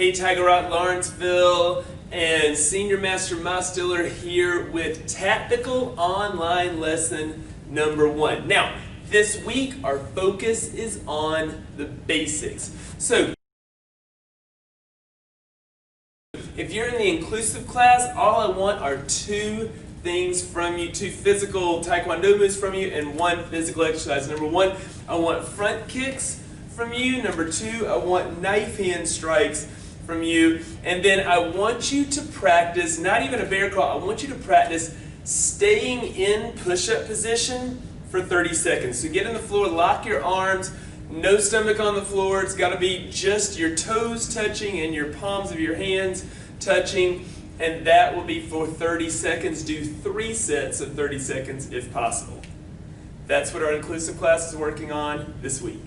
Hey, Tiger Rock Lawrenceville and Senior Master Miles Stiller here with Tactical Online Lesson number 1. Now, this week our focus is on the basics. So, if you're in the inclusive class, all I want are 2 things from you, 2 physical taekwondo moves from you, and 1 physical exercise. Number 1, I want front kicks from you. Number 2, I want knife hand strikes from you. And then I want you to practice, not even a bear crawl, I want you to practice staying in push-up position for 30 seconds. So get on the floor, lock your arms, no stomach on the floor. It's got to be just your toes touching and your palms of your hands touching. And that will be for 30 seconds. Do 3 sets of 30 seconds if possible. That's what our inclusive class is working on this week.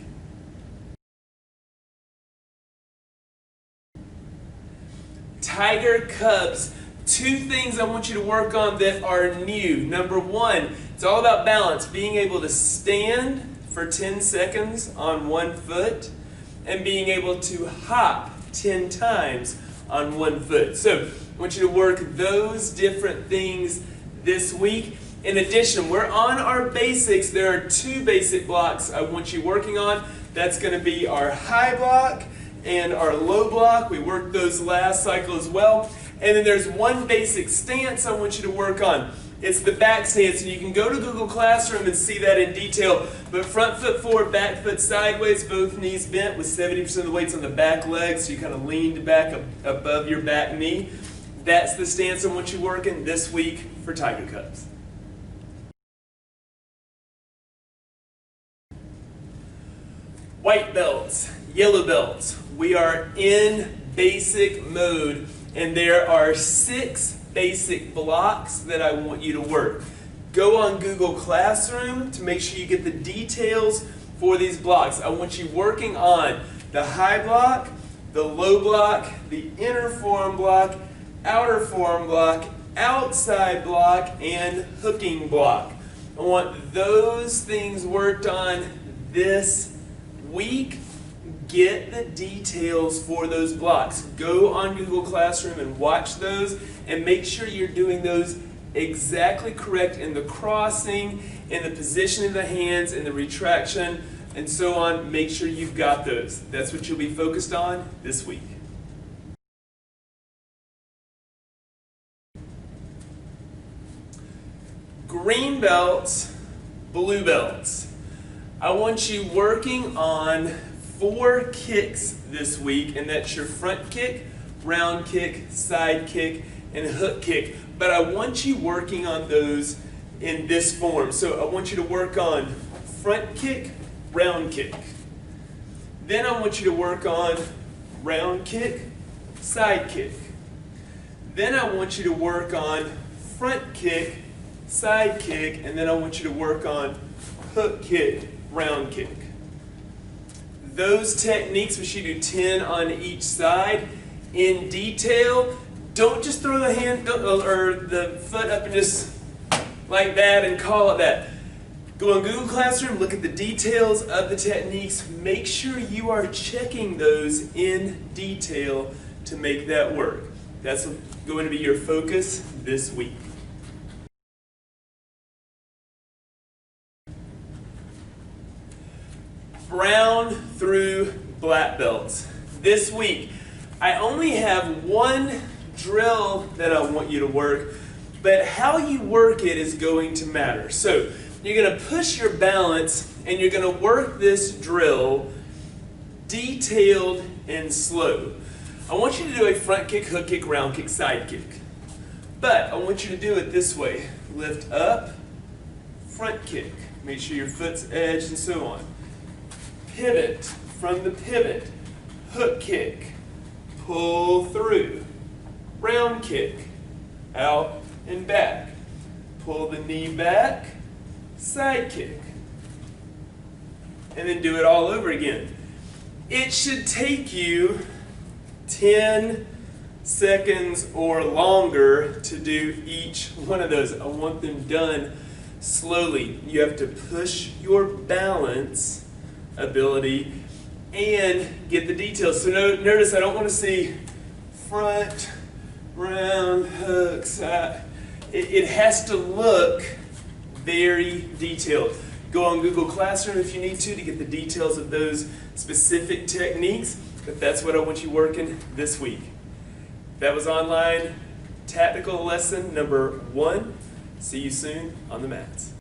Tiger Cubs, 2 things I want you to work on that are new. Number 1, it's all about balance, being able to stand for 10 seconds on 1 foot and being able to hop 10 times on 1 foot. So I want you to work those different things this week. In addition, we're on our basics. There are 2 basic blocks I want you working on. That's going to be our high block and our low block. We worked those last cycle as well. And then there's 1 basic stance I want you to work on. It's the back stance, and you can go to Google Classroom and see that in detail. But front foot forward, back foot sideways, both knees bent with 70% of the weights on the back leg, so you kind of leaned back above your back knee. That's the stance I want you working this week for Tiger Cubs. White belts, yellow belts. We are in basic mode, and there are 6 basic blocks that I want you to work. Go on Google Classroom to make sure you get the details for these blocks. I want you working on the high block, the low block, the inner forearm block, outer forearm block, outside block, and hooking block. I want those things worked on this week. Get the details for those blocks. Go on Google Classroom and watch those and make sure you're doing those exactly correct in the crossing, in the position of the hands, in the retraction, and so on. Make sure you've got those. That's what you'll be focused on this week. Green belts, blue belts. I want you working on 4 kicks this week, and that's your front kick, round kick, side kick, and hook kick. But I want you working on those in this form. So I want you to work on front kick, round kick. Then I want you to work on round kick, side kick. Then I want you to work on front kick, side kick, and then I want you to work on hook kick, round kick. Those techniques, we should do 10 on each side in detail. Don't just throw the hand or the foot up and just like that and call it that. Go on Google Classroom, look at the details of the techniques. Make sure you are checking those in detail to make that work. That's going to be your focus this week. Brown through black belts. This week, I only have 1 drill that I want you to work, but how you work it is going to matter. So you're going to push your balance and you're going to work this drill detailed and slow. I want you to do a front kick, hook kick, round kick, side kick. But I want you to do it this way. Lift up, front kick. Make sure your foot's edged and so on. Pivot from the pivot, hook kick, pull through, round kick, out and back, pull the knee back, side kick, and then do it all over again. It should take you 10 seconds or longer to do each one of those. I want them done slowly. You have to push your balance ability and get the details. So notice I don't want to see front, round, hook, side. It has to look very detailed. Go on Google Classroom if you need to get the details of those specific techniques, but that's what I want you working this week. That was online tactical lesson number 1. See you soon on the mats.